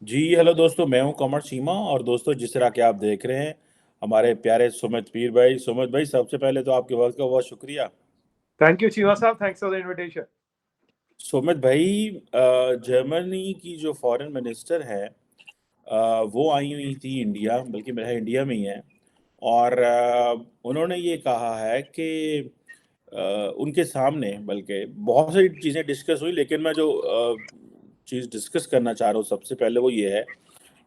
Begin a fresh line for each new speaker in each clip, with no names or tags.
जी hello दोस्तों, मैं हूं कमर सीमा। और दोस्तों, जिस तरह के आप देख रहे हैं हमारे प्यारे सुमित पीर भाई। सुमित भाई, सबसे पहले तो आपके वक्त का बहुत शुक्रिया।
थैंक यू शिवा साहब, thanks for the invitation.
Sumit भाई, जर्मनी की जो फॉरेन मिनिस्टर है, वो आई हुई थी इंडिया, बल्कि मेरा इंडिया में ही है। और उन्होंने ये कहा है कि उनके सामने बल्कि बहुत सारी चीज़ें डिस्कस हुई, लेकिन मैं जो चीज़ डिस्कस करना चाह रहा हूँ सबसे पहले वो ये है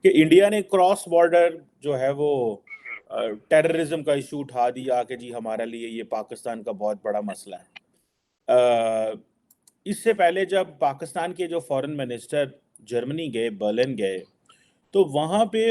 कि इंडिया ने क्रॉस बॉर्डर जो है वो टेररिज्म का इशू उठा दिया कि जी हमारे लिए ये पाकिस्तान का बहुत बड़ा मसला है। अ, इससे पहले जब पाकिस्तान के जो फॉरेन मिनिस्टर जर्मनी गए, बर्लिन गए, तो वहाँ पे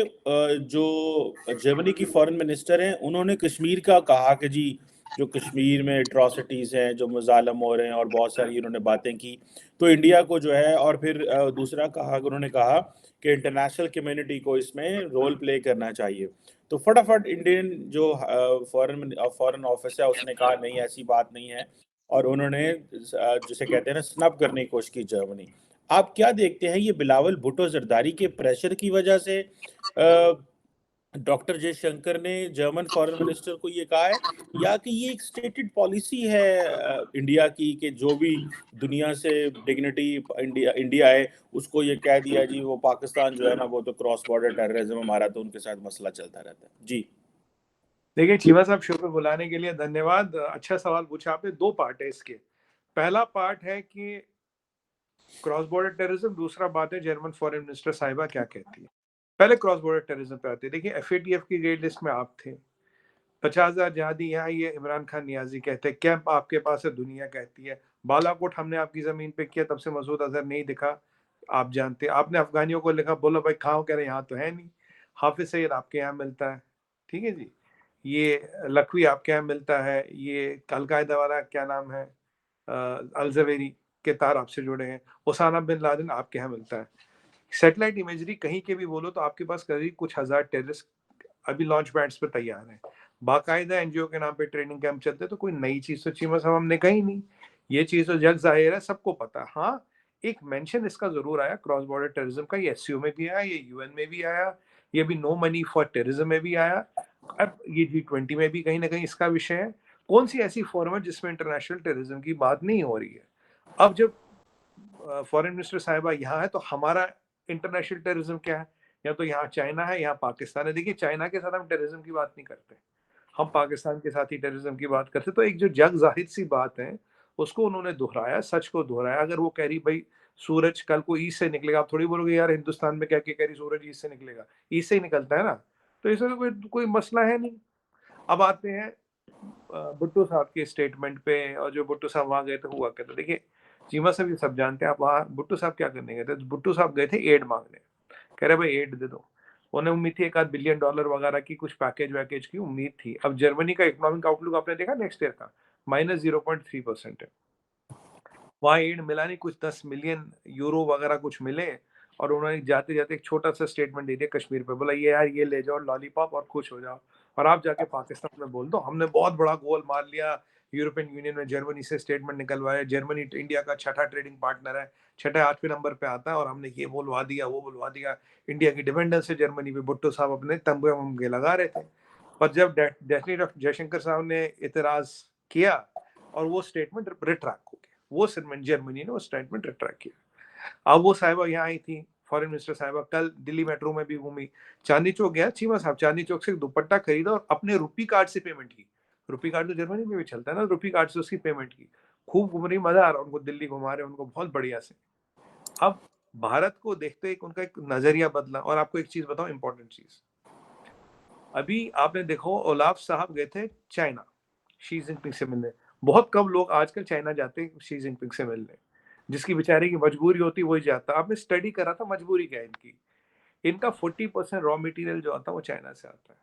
जो जर्मनी की फॉरेन मिनिस्टर हैं उन्होंने कश्मीर का कहा कि जी जो कश्मीर में एट्रॉसिटीज़ हैं, जो मुज़ालम हो रहे हैं, और बहुत सारी उन्होंने बातें की। तो इंडिया को जो है, और फिर दूसरा कहा, उन्होंने कहा कि इंटरनेशनल कम्युनिटी को इसमें रोल प्ले करना चाहिए। तो फटाफट इंडियन जो फॉरेन ऑफिस है उसने कहा नहीं, ऐसी बात नहीं है। और उन्होंने जिसे कहते हैं ना, स्नब करने की कोशिश की जर्मनी। आप क्या देखते हैं, ये बिलावल भुट्टो जरदारी के प्रेशर की वजह से डॉक्टर जयशंकर ने जर्मन फॉरेन मिनिस्टर को ये कहा है, या कि ये एक स्टेटेड पॉलिसी है इंडिया की कि जो भी दुनिया से डिग्निटी इंडिया इंडिया है उसको ये कह दिया जी वो पाकिस्तान जो है ना वो तो क्रॉस बॉर्डर टेररिज्म हमारा, तो उनके साथ मसला चलता रहता है जी।
देखिए शिवा साहब, शो पे बुलाने के लिए धन्यवाद। अच्छा सवाल पूछा आपने। दो पार्ट है इसके। पहला पार्ट है कि क्रॉस बॉर्डर टेररिज्म, दूसरा बात है जर्मन फॉरेन मिनिस्टर साहिबा क्या कहती है। पहले क्रॉस बॉर्डर टेररिज्म पे आते हैं। देखिए एफएटीएफ की रेड लिस्ट में आप थे। 50,000 जहादी यहाँ, ये इमरान खान नियाजी कहते हैं। कैंप आपके पास है, दुनिया कहती है। बालाकोट हमने आपकी जमीन पे किया, तब से मसूद अजहर नहीं दिखा। आप जानते हैं, आपने अफगानियों को लिखा, बोलो भाई खाओ, कह रहे यहाँ तो है नहीं। हाफिज सईद आपके यहाँ मिलता है, ठीक है जी। ये लखवी आपके यहाँ मिलता है। ये अलकायदा वाला क्या नाम है, अलजवेरी के तार आपसे जुड़े हैं। ओसामा बिन लादेन आपके यहाँ मिलता है। सैटेलाइट इमेजरी कहीं के भी बोलो तो आपके पास करीब कुछ हजार टेररिस्ट अभी लॉन्च पैड्स पे तैयार हैं। बाकायदा एनजीओ के नाम पे ट्रेनिंग कैंप चलते हैं। तो कोई नई चीज तो चीमा साहब हमने कही नहीं। ये चीज तो जग जाहिर है, सबको पता है। हाँ, एक मेंशन इसका जरूर आया क्रॉस बॉर्डर टेररिज्म का। ये एससीओ में भी आया, ये यूएन में भी आया, ये भी नो मनी फॉर टेररिज्म में भी आया। अब ये G20 में भी कहीं ना कहीं इसका विषय है। कौन सी ऐसी फोरम है जिसमें इंटरनेशनल टेररिज्म की बात नहीं हो रही है। अब जब फॉरेन मिनिस्टर साहिबा यहाँ है तो हमारा इंटरनेशनल टेररिज्म क्या है। या तो यहाँ चाइना है, यहाँ पाकिस्तान है। देखिए चाइना के साथ हम टेररिज्म की बात नहीं करते, हम पाकिस्तान के साथ ही टेररिज्म की बात करते। तो एक जो जग जाहिर सी बात है उसको उन्होंने दोहराया, सच को दोहराया। अगर वो कह रही भाई सूरज कल को ईस्ट से निकलेगा, आप थोड़ी बोलोगे यार हिंदुस्तान में क्या क्या कह रही, सूरज ईस्ट से निकलेगा। ईस्ट से ही निकलता है ना। तो इसमें तो कोई मसला है नहीं। अब आते हैं भुट्टो साहब के स्टेटमेंट पे। और जो भुट्टो साहब वहां गए थे हुआ क्या था, देखिए चीमा साहब ये सब जानते हैं। आप वहाँ भुट्टो साहब क्या करने गए थे, तो भुट्टो साहब गए थे एड मांगने। कह रहे भाई एड दे दो। उन्हें उम्मीद थी $1 बिलियन वगैरह की कुछ पैकेज वैकेज की उम्मीद थी। अब जर्मनी का इकोनॉमिक आउटलुक आपने देखा नेक्स्ट ईयर का, -0.3% है। वहाँ एड मिला नहीं, कुछ 10 मिलियन यूरो वगैरह कुछ मिले। और उन्होंने जाते जाते एक छोटा सा स्टेटमेंट दे दिया कश्मीर पे, बोला ये यार ये ले जाओ लॉलीपॉप और खुश हो जाओ। और आप जाके पाकिस्तान में बोल दो हमने बहुत बड़ा गोल मार लिया। यूरोपियन यूनियन में जर्मनी से स्टेटमेंट निकलवाया। जर्मनी इंडिया का छठा ट्रेडिंग पार्टनर है, छठे आठवें नंबर पे आता है। और हमने ये बोलवा दिया वो बोलवा दिया। इंडिया की डिपेंडेंस है जर्मनी पे। भुट्टो साहब अपने तंबू वंबे लगा रहे थे। पर जब डेफिनेट ऑफ जयशंकर साहब ने इतराज किया और वो स्टेटमेंट रिट्रैक्ट हो गया, वो जर्मनी ने वो स्टेटमेंट रिट्रैक्ट किया। अब वो साहिबा यहाँ आई थी, फॉरेन मिनिस्टर साहिबा कल दिल्ली मेट्रो में भी घूमी। चांदनी चौक गया चीमा साहब, चांदनी चौक से एक दुपट्टा खरीदा और अपने रुपी कार्ड से पेमेंट की। रुपी कार्ड तो जर्मनी में भी चलता है ना, रुपी कार्ड से उसकी पेमेंट की। खूब घूम रही, मजा आ रहा उनको, दिल्ली घुमा रहे उनको बहुत बढ़िया से। अब भारत को देखते एक उनका एक नजरिया बदला। और आपको एक चीज बताओ, इंपॉर्टेंट चीज, अभी आपने देखो ओलाफ साहब गए थे चाइना शी जिनपिंग से मिलने। बहुत कम लोग आजकल चाइना जाते हैं शी जिनपिंग से मिलने। जिसकी बेचारे की मजबूरी होती वही जाता। आपने स्टडी करा था मजबूरी क्या है इनकी। इनका 40% रॉ मटेरियल जो आता है वो चाइना से आता है।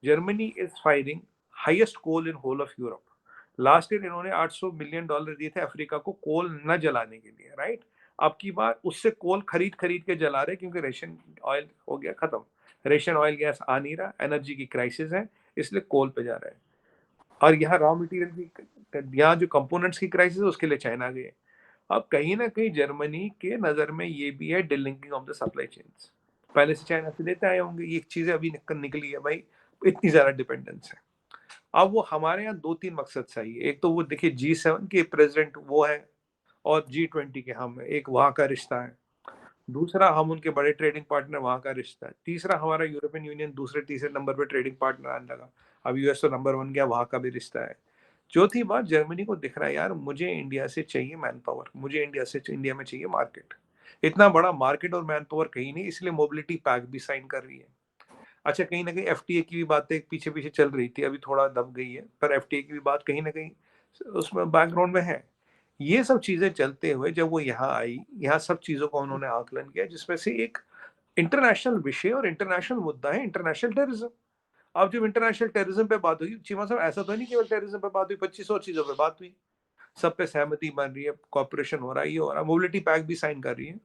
Germany is firing highest coal in whole of Europe. Last year इन्होंने $800 मिलियन दिए थे अफ्रीका को कोल न जलाने के लिए, राइट। अब की बार उससे कोल खरीद खरीद के जला रहे क्योंकि रेशन ऑयल हो गया खत्म। रेशन ऑयल गैस आ नहीं रहा, एनर्जी की क्राइसिस है, इसलिए कोल पे जा रहे हैं। और यहाँ रॉ मटेरियल की, यहाँ जो कंपोनेंट्स की क्राइसिस है उसके लिए चाइना गए। अब कहीं ना कहीं जर्मनी के नजर में ये भी है delinking of the supply chains. पहले से चाइना से लेते आए होंगे, ये चीजें अभी निकली है भाई, इतनी ज्यादा डिपेंडेंस है। अब वो हमारे यहाँ 2-3 मकसद चाहिए। एक तो वो देखिए G7 के प्रेसिडेंट वो है और G20 के हम हैं, एक वहाँ का रिश्ता है। दूसरा हम उनके बड़े ट्रेडिंग पार्टनर, वहाँ का रिश्ता है। तीसरा हमारा यूरोपियन यूनियन दूसरे तीसरे नंबर पे ट्रेडिंग पार्टनर आने लगा। अब यूएस तो नंबर 1 गया, वहाँ का भी रिश्ता है। चौथी बात, जर्मनी को दिख रहा है यार मुझे इंडिया से चाहिए मैन पावर, मुझे इंडिया में चाहिए मार्केट। इतना बड़ा मार्केट और मैन पावर कहीं नहीं, इसलिए मोबिलिटी पैक्ट भी साइन कर रही है। अच्छा, कहीं ना कहीं एफटीए की भी बातें पीछे पीछे चल रही थी, अभी थोड़ा दब गई है, पर एफटीए की भी बात कहीं ना कहीं उसमें बैकग्राउंड में है। ये सब चीजें चलते हुए जब वो यहाँ आई, यहाँ सब चीजों का उन्होंने आकलन किया, जिसमें से एक इंटरनेशनल विषय और इंटरनेशनल मुद्दा है इंटरनेशनल टेररिज्म। अब जब इंटरनेशनल टेररिज्म पे बात हुई, चीमा साहब ऐसा तो नहीं केवल टेररिज्म पे बात हुई, 25 और चीजों पे बात हुई, सब पे सहमति बन रही है, कॉपरेशन हो रहा है, ये हो रहा है, मोबिलिटी पैक्ट भी साइन कर रही है।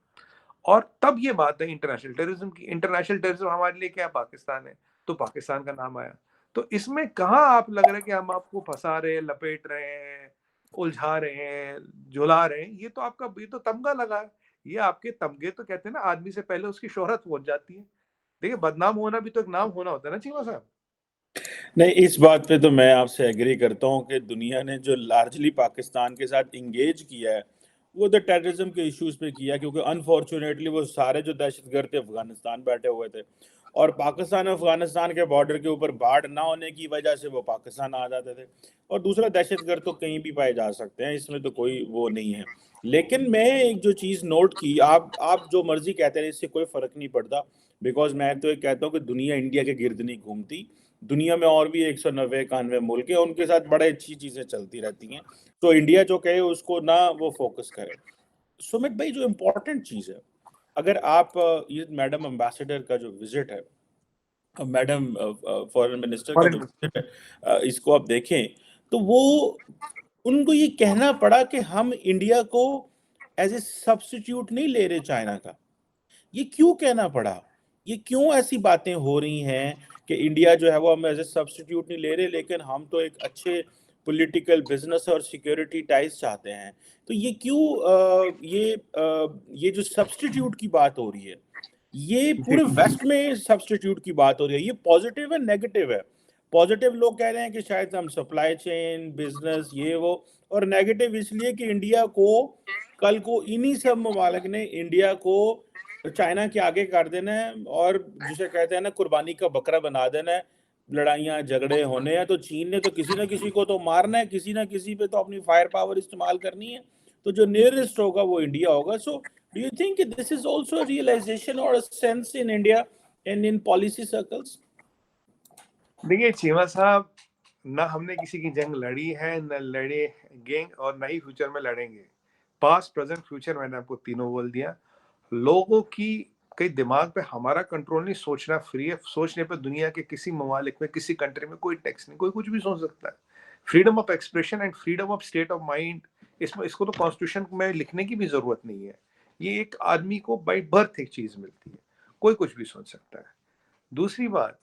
और तब ये बात है इंटरनेशनल टेररिज्म की। इंटरनेशनल टेररिज्म हमारे लिए क्या, पाकिस्तान है, तो पाकिस्तान का नाम आया। तो इसमें कहाँ आप लग रहा है कि हम आपको फंसा रहे हैं, लपेट रहे हैं, उलझा रहे हैं, झुला रहे हैं? ये तो आपका, ये तो तमगा लगा है। ये आपके तमगे तो कहते हैं ना, आदमी से पहले उसकी शोहरत पहुंच जाती है। देखिए, बदनाम होना भी तो एक नाम होना होता है ना चीमा साहब।
नहीं, इस बात पे तो मैं आपसे एग्री करता हूँ कि दुनिया ने जो लार्जली पाकिस्तान के साथ इंगेज किया है, वो तो टेररिज्म के इश्यूज पे किया है, क्योंकि अनफॉर्चुनेटली वो सारे जो दहशतगर्द थे अफगानिस्तान बैठे हुए थे, और पाकिस्तान और अफगानिस्तान के बॉर्डर के ऊपर बाढ़ ना होने की वजह से वो पाकिस्तान आ जाते थे। और दूसरा, दहशतगर्द तो कहीं भी पाए जा सकते हैं, इसमें तो कोई वो नहीं है। लेकिन मैं एक जो चीज़ नोट की, आप जो मर्जी कहते हैं, इससे कोई फर्क नहीं पड़ता। बिकॉज मैं तो एक कहता हूँ कि दुनिया इंडिया के गिर्द नहीं घूमती। दुनिया में और भी 190-91 मुल्क है, उनके साथ बड़े अच्छी चीजें चलती रहती हैं। तो इंडिया जो कहे उसको ना वो फोकस करे। सुमित भाई, जो इम्पोर्टेंट चीज है, अगर आप ये मैडम एम्बेसडर का जो विजिट है, मैडम फॉरेन मिनिस्टर का जो
फॉरेन।
विजिट है, इसको आप देखें, तो वो उनको ये कहना पड़ा कि हम इंडिया को एज ए सब्स्टिट्यूट नहीं ले रहे चाइना का। ये क्यों कहना पड़ा? ये क्यों ऐसी बातें हो रही हैं कि इंडिया जो है वो हम एज ए सब्स्टिट्यूट नहीं ले रहे, लेकिन हम तो एक अच्छे पॉलिटिकल, बिजनेस और सिक्योरिटी टाइज चाहते हैं। तो ये क्यों ये जो सब्स्टिट्यूट की बात हो रही है, ये
जी।
पूरे वेस्ट में सब्स्टिट्यूट की बात हो रही है। ये पॉजिटिव है, नेगेटिव है? पॉजिटिव लोग कह रहे हैं कि शायद हम सप्लाई चेन, बिजनेस, ये वो, और नेगेटिव इसलिए कि इंडिया को कल को इन्हीं सब ममालिक ने इंडिया को चाइना के आगे कर देना है, और जिसे कहते हैं ना, कुर्बानी का बकरा बना देना है। लड़ाइयाँ झगड़े होने हैं तो चीन ने तो किसी ना किसी को तो मारना है, किसी ना किसी पे तो अपनी फायर पावर इस्तेमाल करनी है। तो जो नियरेस्ट होगा वो इंडिया होगा। So do you think this is also realization और sense in India and in policy circles?
देखिए चीमा साहब, ना हमने किसी की जंग लड़ी है, न लड़ेंगे, और ना ही फ्यूचर में लड़ेंगे। पास्ट, प्रेजेंट, फ्यूचर, मैंने आपको तीनों बोल दिया। लोगों की कई दिमाग पे हमारा कंट्रोल नहीं, सोचना फ्री है। सोचने पे दुनिया के किसी ममालिक में, किसी कंट्री में कोई टैक्स नहीं, कोई कुछ भी सोच सकता है। Freedom of expression and freedom of state of mind, इसमें इसको तो कॉन्स्टिट्यूशन में लिखने की भी जरूरत नहीं है। ये एक आदमी को बाई बर्थ एक चीज मिलती है, कोई कुछ भी सोच सकता है। दूसरी बात,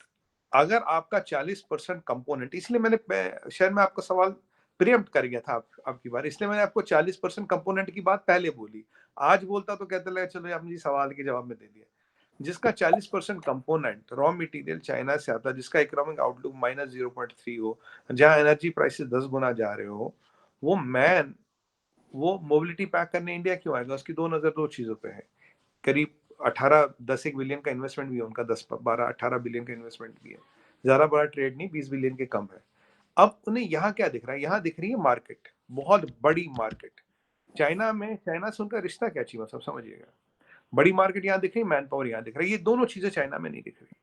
अगर आपका 40% कंपोनेंट, इसलिए शायद मैं आपका सवाल प्रियम्प्ट कर गया था आपकी बार, इसलिए मैंने आपको 40% कंपोनेंट की बात पहले बोली। आज बोलता तो कहते लगे चलो आपने जी सवाल के जवाब में दे दिया। जिसका 40% कंपोनेंट रॉ मटेरियल चाइना से आता है, जिसका इकोनॉमिक आउटलुक -0.3 हो, जहां एनर्जी प्राइसेस 10 गुना जा रहे हो, वो मैन, वो मोबिलिटी पैक करने इंडिया क्यों आएगा? उसकी दो नजर दो चीजों पे है। करीब 18-10 बिलियन का इन्वेस्टमेंट भी है उनका, 10-12-18 बिलियन का इन्वेस्टमेंट भी है। ज्यादा बड़ा ट्रेड नहीं, 20 बिलियन के कम है। अब उन्हें यहाँ क्या दिख रहा है? यहाँ दिख रही है मार्केट, बहुत बड़ी मार्केट। चाइना में, चाइना से उनका रिश्ता क्या चाहिए, सब समझिएगा। बड़ी मार्केट यहाँ दिख रही है, मैन पावर यहाँ दिख रहा है, ये दोनों चीजें चाइना में नहीं दिख रही।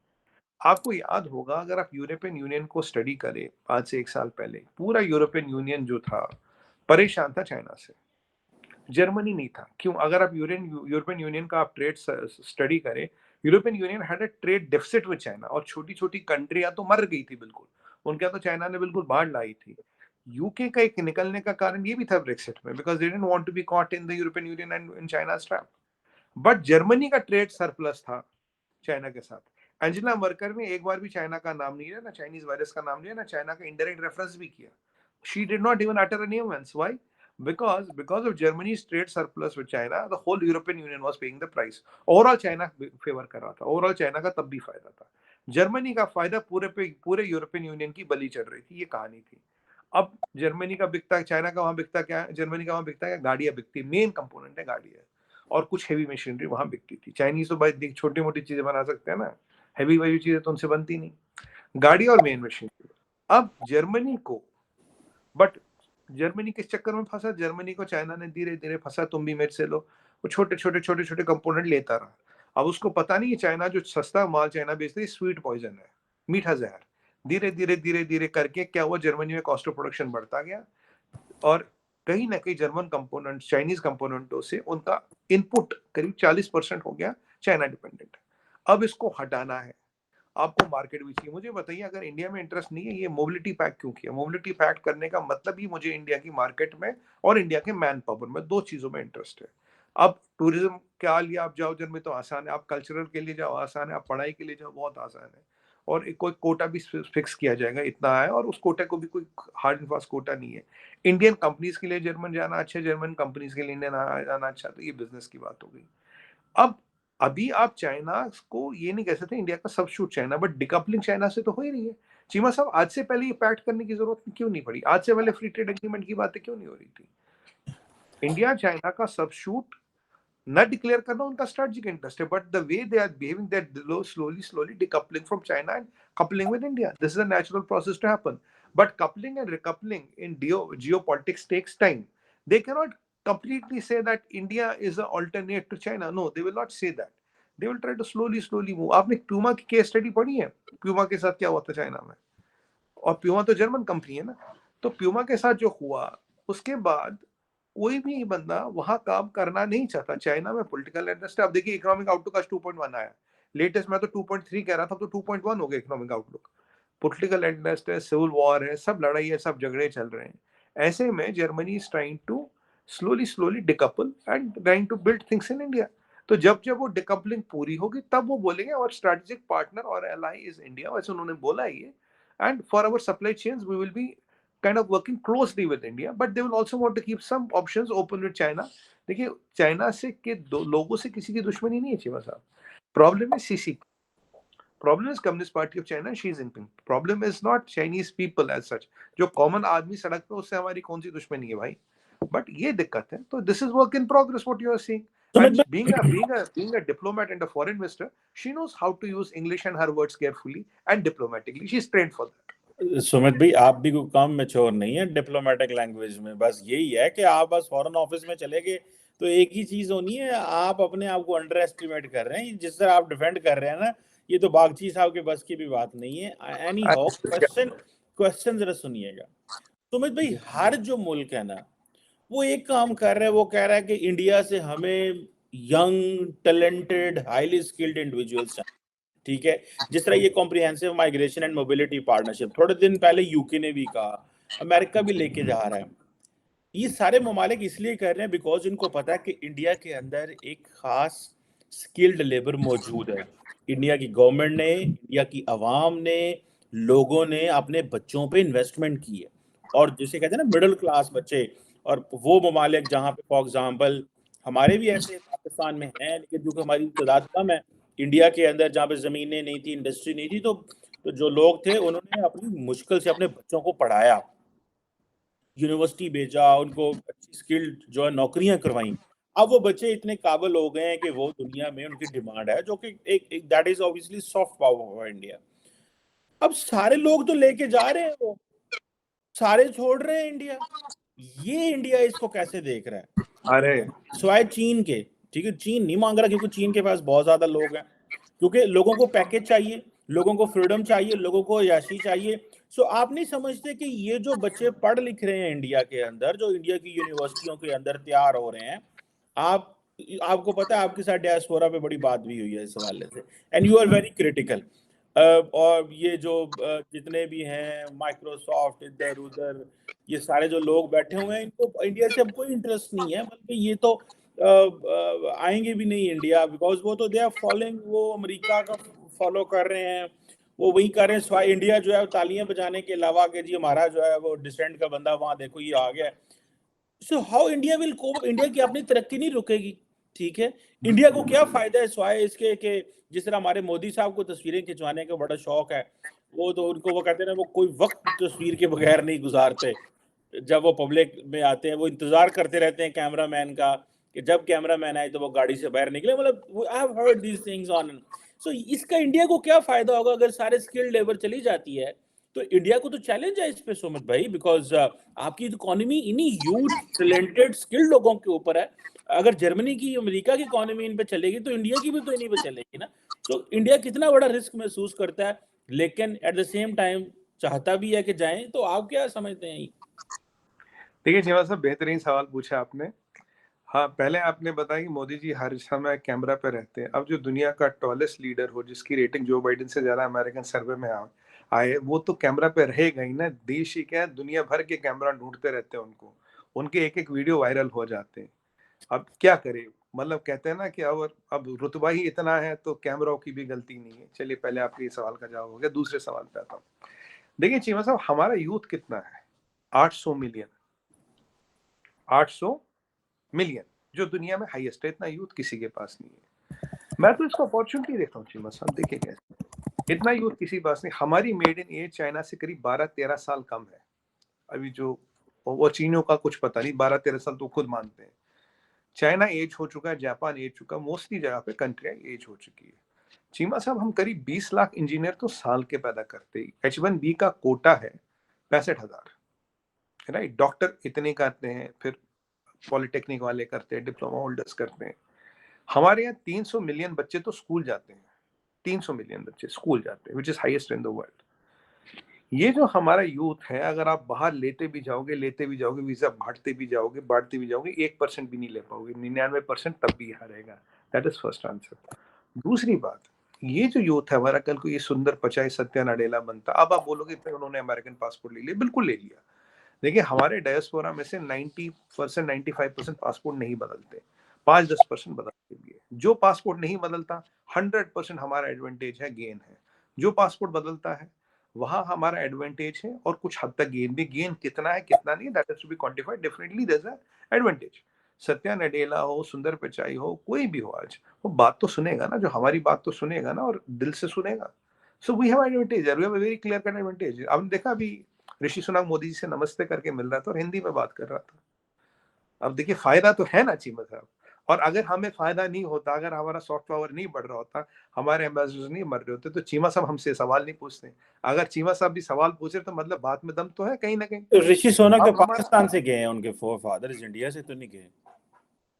आपको याद होगा, अगर आप यूरोपियन यूनियन को स्टडी करें, 5 से 1 साल पहले पूरा यूरोपियन यूनियन जो था परेशान था चाइना से। जर्मनी नहीं था। क्यों? अगर आप यूरोपियन यूनियन का आप ट्रेड स्टडी करें, European union had a trade deficit with China, और छोटी छोटी कंट्रियां तो मर गई थी बिल्कुल, उनके यहाँ तो चाइना ने बिल्कुल बाढ़ लाई थी। यूके का एक निकलने का कारण ये भी था ब्रेक्सिट में, because they didn't want to be caught in the European Union and in चाइना's ट्रैप। बट जर्मनी का ट्रेड सरप्लस था चाइना के साथ। एंजेला मर्कर ने एक बार भी चाइना का नाम नहीं लिया, ना चाइनीज वायरस का नाम लिया, ना चाइना का इनडायरेक्ट रेफरेंस भी किया। She did not even utter a nuance. Why? because of Germany's trade surplus with China, the whole European Union was paying the price. Overall China favour कर रहा था, overall China का तब भी फायदा था, जर्मनी का फायदा पूरे यूरोपियन यूनियन की बलि चढ़ रही थी, ये कहानी थी। अब जर्मनी का बिकता है, चाइना का वहां बिकता क्या है, जर्मनी का वहां बिकता है, गाड़ियां बिकती, मेन कंपोनेंट है गाड़ियां, और कुछ हेवी मशीनरी वहां बिकती थी। चाइनीज तो भाई छोटी मोटी चीजें बना सकते हैं ना, हैवी वैवी चीजें तो उनसे बनती नहीं, गाड़ी और मेन मशीनरी। अब जर्मनी को, बट जर्मनी किस चक्कर में फंसा, जर्मनी को चाइना ने धीरे धीरे फंसा, तुम भी मेरे से लो, वो छोटे छोटे कंपोनेंट लेता रहा। अब उसको पता नहीं है चाइना जो सस्ता माल चाइना बेचती है स्वीट पॉइजन है, मीठा जहर। धीरे धीरे करके क्या हुआ, जर्मनी में कॉस्ट ऑफ प्रोडक्शन बढ़ता गया, और कहीं ना कहीं जर्मन कंपोनेंट चाइनीज कंपोनेंटों से उनका इनपुट करीब 40% हो गया चाइना डिपेंडेंट। अब इसको हटाना है, आपको मार्केट भी चाहिए। मुझे बताइए, अगर इंडिया में इंटरेस्ट नहीं है, ये मोबिलिटी पैक्ट क्यों किया? मोबिलिटी पैक्ट करने का मतलब ही मुझे इंडिया की मार्केट में और इंडिया के मैन पावर में, दो चीजों में इंटरेस्ट है। अब टूरिज्म क्या लिया, आप जाओ जर्मनी तो आसान है, आप कल्चरल के लिए जाओ आसान है, आप पढ़ाई के लिए जाओ बहुत आसान है, और कोई कोटा भी फिक्स किया जाएगा, इतना है, और उस कोटे को भी कोई हार्ड एंड फास्ट कोटा नहीं है। इंडियन कंपनीज के लिए जर्मन जाना अच्छा है, जर्मन कंपनीज के लिए इंडियन जाना अच्छा, तो ये बिजनेस की बात हो गई। अब अभी आप चाइना को ये नहीं कह सकते इंडिया का सबशूट चाइना, बट डिकपलिंग चाइना से तो हो ही रही है। चीमा साहब, आज से पहले ये पैक्ट करने की जरूरत क्यों नहीं पड़ी? आज से पहले फ्री ट्रेड एग्रीमेंट की बातें क्यों नहीं हो रही थी? इंडिया चाइना का सबशूट न डिक्लेयर करना उनका स्ट्रेटेजिक इंटरेस्ट है, but the way they are behaving, that slowly decoupling from China and coupling with India, this is a natural process to happen. But coupling and recoupling in geopolitics takes time. They cannot completely say that India is an alternate to China. No, they will not say that. They will try to slowly move. आपने Puma की case study पढ़ी है? Puma के साथ क्या हुआ था China में? और प्यूमा तो जर्मन कंपनी है ना, तो प्यूमा के साथ जो हुआ, उसके बाद कोई भी बंदा वहां काम करना नहीं चाहता। चाइना में पॉलिटिकल इंटरेस्ट है। अब देखिए इकोनॉमिक आउटलुक आज 2.1 आया, लेटेस्ट में तो 2.3 कह रहा था, तो 2.1 हो गया इकोनॉमिक आउटलुक। पॉलिटिकल इंटरेस्ट है, सिविल वॉर है, सब लड़ाई है, सब झगड़े चल रहे हैं। ऐसे में Germany is trying to slowly decouple and trying to build things in India. तो जब जब वो डिकपलिंग पूरी होगी तब वो बोलेंगे और स्ट्रेटेजिक पार्टनर और एलाई इज इंडिया, वैसे उन्होंने बोला ही है। And for our supply chains, we will be kind of working closely with India, but they will also want to keep some options open with China. देखिए China से के लोगों से किसी की दुश्मनी नहीं है चीमा साहब। प्रॉब्लम है CC, problem is communist party of China, Xi Jinping. Problem is not Chinese people as such, जो कॉमन आदमी सड़क पे, उससे हमारी कौन सी दुश्मनी है भाई? बट ये दिक्कत है। तो this is work in progress what you are seeing.
Sumit
And
भाई,
being a diplomat and a foreign minister, she knows how to use English and her words carefully and diplomatically. She's trained for that.
Sumit भाई, आप भी कोई कम mature नहीं है diplomatic language में। बस यही है कि आप बस फॉरेन ऑफिस में चले गए तो एक ही चीज होनी है, आप अपने आप को अंडर एस्टिमेट कर रहे हैं। जिस तरह आप डिफेंड कर रहे हैं ना, ये तो बागची साहब के बस की भी बात नहीं है। एनी हाउ, क्वेश्चन जरा सुनिएगा। सुमित भाई, हर जो मुल्क है ना, वो एक काम कर रहा है, वो कह रहा है कि इंडिया से हमें young talented highly skilled individuals चाहिए। ठीक है, जिस तरह ये comprehensive migration and mobility partnership थोड़े दिन पहले यूके ने भी कहा, अमेरिका भी लेके जा रहा है। ये सारे ममालिक इसलिए कर रहे हैं बिकॉज इनको पता है कि इंडिया के अंदर एक खास स्किल्ड लेबर मौजूद है। इंडिया की गवर्नमेंट ने, इंडिया की आवाम ने, लोगों ने अपने बच्चों पे इन्वेस्टमेंट की है। और जिसे कहते हैं ना मिडिल क्लास बच्चे, और वो ममालिक जहाँ पे फॉर एग्जाम्पल हमारे भी ऐसे पाकिस्तान में हैं, लेकिन जो हमारी तादाद कम है इंडिया के अंदर, जहाँ पे ज़मीनें नहीं थी, इंडस्ट्री नहीं थी, तो जो लोग थे उन्होंने अपनी मुश्किल से अपने बच्चों को पढ़ाया, यूनिवर्सिटी भेजा, उनको अच्छी स्किल्ड जो है नौकरियां करवाई। अब वो बच्चे इतने काबिल हो गए हैं कि वो दुनिया में उनकी डिमांड है, जो कि एक that is obviously soft power for India. अब सारे लोग तो लेके जा रहे हैं, वो सारे छोड़ रहे हैं इंडिया। ये इंडिया इसको कैसे देख रहा है?
अरे
स्वाय चीन के, ठीक है, चीन नहीं मांग रहा क्योंकि चीन के पास बहुत ज्यादा लोग हैं, क्योंकि लोगों को पैकेज चाहिए, लोगों को फ्रीडम चाहिए, लोगों को याशी चाहिए। सो आप नहीं समझते कि ये जो बच्चे पढ़ लिख रहे हैं इंडिया के अंदर, जो इंडिया की यूनिवर्सिटियों के अंदर तैयार हो रहे हैं, आप आपको पता है आपके साथ डायस्पोरा पे बड़ी बात भी हुई है इस हवाले से, and you are very critical. और ये जो जितने भी हैं माइक्रोसॉफ्ट इधर उधर, ये सारे जो लोग बैठे हुए हैं, इनको इंडिया से अब कोई इंटरेस्ट नहीं है, बल्कि ये तो आएंगे भी नहीं इंडिया, बिकॉज वो तो दे आर फॉलोइंग, वो अमेरिका का फॉलो कर रहे हैं, वो वही कर रहे हैं। स्वाय इंडिया जो है तालियां बजाने के अलावा कि जी हमारा जो है वो डिसेंट का बंदा वहां देखो ये आ गया है। So how India will cope? India की अपनी तरक्की नहीं रुकेगी, ठीक है? इंडिया को क्या फ़ायदा है सिवाय इसके कि जिस तरह हमारे मोदी साहब को तस्वीरें खिंचवाने का बड़ा शौक है, वो कहते हैं ना, वो कोई वक़्त तस्वीर के बगैर नहीं गुज़ारते। जब वो पब्लिक में आते हैं, वो इंतज़ार करते रहते हैं कैमरामैन का, कि जब कैमरामैन आए तो वो गाड़ी से बाहर निकले। मतलब I have heard these things on. So इसका इंडिया को क्या फ़ायदा होगा अगर सारे स्किल्ड लेबर चली जाती है? तो इंडिया को तो चैलेंज है इस पे सुमित भाई, बिकॉज़ आपकी इकोनॉमी इन्हीं ह्यूज टैलेंटेड स्किल्ड लोगों के ऊपर है। अगर जर्मनी की, अमेरिका की इकोनॉमी इन पे चलेगी तो इंडिया की भी तो इन्हीं पे चलेगी ना। तो इंडिया कितना बड़ा रिस्क महसूस करता है, लेकिन एट द सेम टाइम चाहता भी है कि जाएँ। तो आप क्या समझते हैं?
देखिए चीमा साहब, बेहतरीन सवाल पूछा आपने। हाँ, पहले आपने बताया कि मोदी जी हर समय कैमरा पे रहते हैं। अब जो दुनिया का टॉलेस्ट लीडर हो, जिसकी रेटिंग जो बाइडेन से ज़्यादा अमेरिकन सर्वे में आए, वो तो कैमरा पे रहेगा ही ना। देश ही क्या, दुनिया भर के कैमरा ढूँढते रहते हैं उनको। उनके एक-एक वीडियो वायरल हो जाते हैं। अब क्या करें? मतलब कहते हैं ना कि अब रुतबा ही इतना है तो कैमराओं की भी गलती नहीं है। चलिए, पहले आपके ये सवाल का जवाब हो गया। दूसरे सवाल पे आता हूँ। देखिए चीमा साहब, हमारा यूथ कितना है? 800 मिलियन। 800 मिलियन, जो दुनिया में हाईएस्ट है। इतना यूथ किसी के पास नहीं है। मैं तो इसको अपॉर्चुनिटी देखता हूँ चीमा साहब। देखिए कैसे, इतना यूथ किसी के पास नहीं। हमारी मेड इन एज चाइना से करीब 12-13 साल कम है। अभी जो वो चीनियों का कुछ पता नहीं, 12-13 साल तो खुद मानते हैं। चाइना एज हो चुका है, जापान एज चुका है, मोस्टली जगह पे कंट्रियां एज हो चुकी है। चीमा साहब, हम करीब 20 लाख इंजीनियर तो साल के पैदा करते ही। H1B का कोटा है 65,000, राइट? डॉक्टर इतने करते हैं, फिर पॉलिटेक्निक वाले करते हैं, डिप्लोमा होल्डर्स करते हैं। हमारे यहाँ 300 मिलियन बच्चे तो स्कूल जाते हैं। 300 मिलियन बच्चे स्कूल जाते हैं, which is highest in the world. ये जो हमारा यूथ है, अगर आप बाहर लेते भी जाओगे, वीजा बांटते भी जाओगे, 1% भी नहीं ले पाओगे। 99% तब भी यहाँ रहेगा। That is first answer. दूसरी बात, ये जो यूथ है हमारा, कल को ये सुंदर पिचाई सत्या नडेला बनता। अब आप बोलोगे फिर उन्होंने अमेरिकन पासपोर्ट ले लिया। बिल्कुल ले लिया। देखिए, हमारे डायस्पोरा में से 90%, 95% पासपोर्ट नहीं बदलते। 5-10% बदलते भी है। जो पासपोर्ट नहीं बदलता, 100% हमारा एडवांटेज है, गेन है। जो पासपोर्ट बदलता है, वहां हमारा एडवांटेज है और कुछ हद तक गेन भी। गेन कितना है कितना नहीं, that is to be quantified. Definitely there is a advantage. Satya Nadella हो, सुंदर पिचाई हो, कोई भी हो, आज वो बात तो सुनेगा ना, जो हमारी बात तो सुनेगा ना, और दिल से सुनेगा। So we have advantage, we have a very clear cut advantage. आपने देखा, अभी ऋषि सुनक मोदी जी से नमस्ते करके मिल रहा था और हिंदी में बात कर रहा था। अब देखिए, फायदा तो है ना चीमा साहब। और अगर हमें फायदा नहीं होता, अगर हमारा सॉफ्ट पावर नहीं बढ़ रहा होता, हमारे एम्बेसडर्स नहीं मर रहे होते, तो चीमा साहब हमसे सवाल नहीं पूछते। अगर चीमा साहब भी सवाल पूछ रहे तो मतलब बात में दम तो है कहीं ना कहीं।
ऋषि सोनक तो
अब हमारा,
पाकिस्तान से गए हैं, उनके फोर फादर्स इंडिया से तो नहीं गए।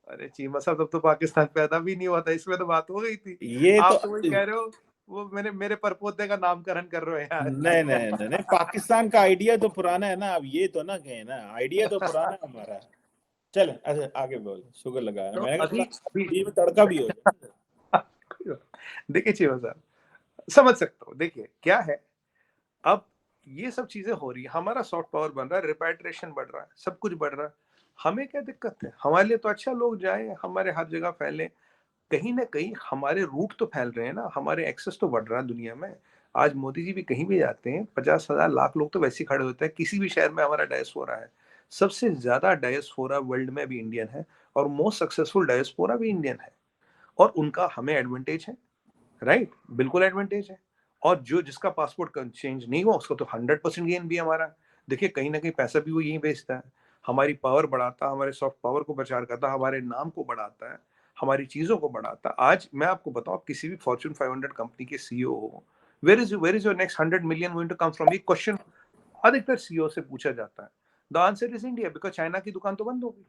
अरे चीमा साहब, तब तो पाकिस्तान पैदा भी नहीं हुआ था, इसमें तो बात हो गई थी।
ये तो
आप तो वही कह रहे हो, वो मेरे परपोते का नामकरण कर रहे हो यार।
नहीं नहीं नहीं नहीं, पाकिस्तान का आइडिया तो पुराना है ना। अब ये तो ना कहे ना, आइडिया तो पुराना है हमारा। चल अच्छा आगे बोल, शुगर लगाया
तो
मैंने
अभी
कहा
अभी
बीच में तड़का भी हो जाए।
देखिए चीमा साहब, समझ सकता हूँ। देखिए क्या है, अब ये सब चीजें हो रही है, हमारा सॉफ्ट पावर बन रहा है, रिपैट्रिएशन बढ़ रहा है, सब कुछ बढ़ रहा है। हमें क्या दिक्कत है? हमारे लिए तो अच्छा, लोग जाए, हमारे हर जगह फैले। कहीं ना कहीं हमारे रूट तो फैल रहे हैं ना, हमारे एक्सेस तो बढ़ रहा है दुनिया में। आज मोदी जी भी कहीं भी जाते हैं, 50,000 लाख लोग तो वैसे ही खड़े होते हैं। किसी भी शहर में हमारा डायस्पोरा है। सबसे ज्यादा डायस्पोरा वर्ल्ड में भी इंडियन है, और मोस्ट सक्सेसफुल डायस्पोरा भी इंडियन है। और उनका हमें एडवांटेज है, राइट? बिल्कुल एडवांटेज है। और जो जिसका पासपोर्ट चेंज नहीं हुआ, उसको तो 100% गेन भी हमारा। देखिए, कहीं ना कहीं पैसा भी वो यहीं भेजता है। हमारी पावर बढ़ाता, हमारे सॉफ्ट पावर को प्रचार करता, हमारे नाम को बढ़ाता है, हमारी चीजों को बढ़ाता। आज मैं आपको बताऊं, आप किसी भी फॉर्च्यून 500 कंपनी के सीईओ हो, where is your next 100 million going to come from? ये क्वेश्चन अधिकतर सीईओ से पूछा जाता है। The answer is India, because China की दुकान तो बंद हो गई।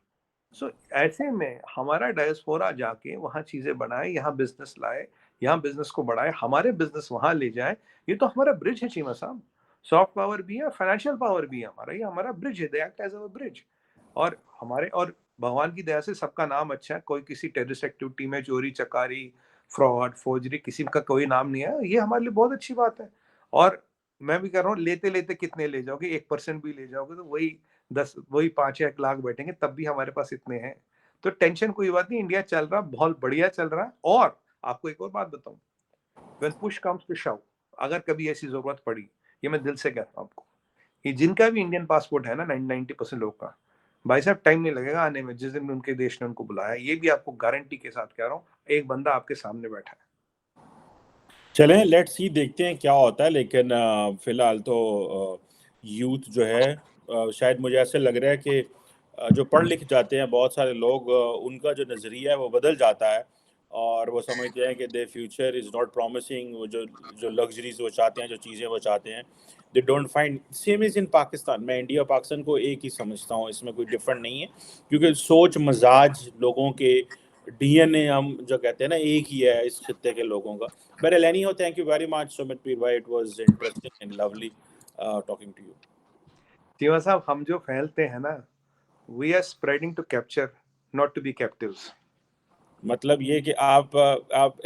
सो ऐसे में हमारा डायस्पोरा जाके वहां चीजें बनाए, यहाँ बिजनेस लाए, यहाँ बिजनेस को बढ़ाए, हमारे बिजनेस वहां ले जाए। ये तो हमारा ब्रिज है चीमा साहब। सॉफ्ट पावर भी है, फाइनेंशियल पावर भी है हमारा। ये हमारा ब्रिज है, they act as a bridge. और हमारे, और भगवान की दया से सबका नाम अच्छा है। कोई किसी टेररिस्ट एक्टिविटी में चोरी चकारी, फ्रॉड, फोर्जरी, किसी का कोई नाम नहीं है। ये हमारे लिए बहुत अच्छी बात है। और मैं भी कह रहा हूँ, लेते लेते कितने ले जाओगे? 1% भी ले जाओगे तो वही 5-1 लाख बैठेंगे, तब भी हमारे पास इतने हैं। तो टेंशन कोई बात नहीं, इंडिया चल रहा, बहुत बढ़िया चल रहा है। और आपको एक और बात बताऊं, व्हेन पुश कम्स टू शव, अगर कभी ऐसी जरूरत पड़ी, ये मैं दिल से कहता हूं आपको, ये जिनका भी इंडियन पासपोर्ट है ना, 90% लोग का, भाई साहब टाइम नहीं लगेगा आने में, जिस दिन उनके देश ने उनको बुलाया, ये भी आपको गारंटी के साथ कह रहा हूँ, एक बंदा आपके सामने बैठा है।
चलें, लेट्स सी, देखते हैं क्या होता है। लेकिन फिलहाल तो यूथ जो है, शायद मुझे ऐसे लग रहा है कि जो पढ़ लिख जाते हैं बहुत सारे लोग, उनका जो नज़रिया है वो बदल जाता है और वो समझते हैं कि दे फ्यूचर इज़ नॉट प्रॉमिसिंग। वो जो जो लग्जरीज वो चाहते हैं, जो चीज़ें वो चाहते हैं, they don't find. Same is in Pakistan. मैं इंडिया और पाकिस्तान को एक ही समझता हूँ, इसमें कोई डिफरेंट नहीं है, क्योंकि सोच मजाज लोगों के, डीएनए हम जो कहते हैं ना, एक ही है इस खित्ते के लोगों का। But anyhow, thank you very much, Sumit Pir bhai. It was interesting and lovely talking to you.
Cheema साहब, हम जो फैलते हैं ना, we are spreading to capture, not to be captives.
मतलब ये कि आप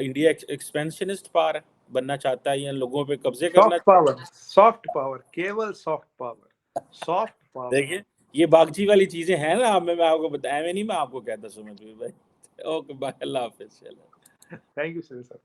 इंडिया एक्सपेंशनिस्ट पार बनना चाहता है या लोगों पे कब्जे करना
सॉफ्ट
चाहता
पावर, सॉफ्ट पावर, केवल सॉफ्ट पावर, सॉफ्ट
है?
पावर।
देखिए, ये बागची वाली चीजें हैं ना, मैं आपको बताया, मैं आपको कहता सुमित भाई। ओके, बाय, अल्लाह हाफिज।
Thank you sir.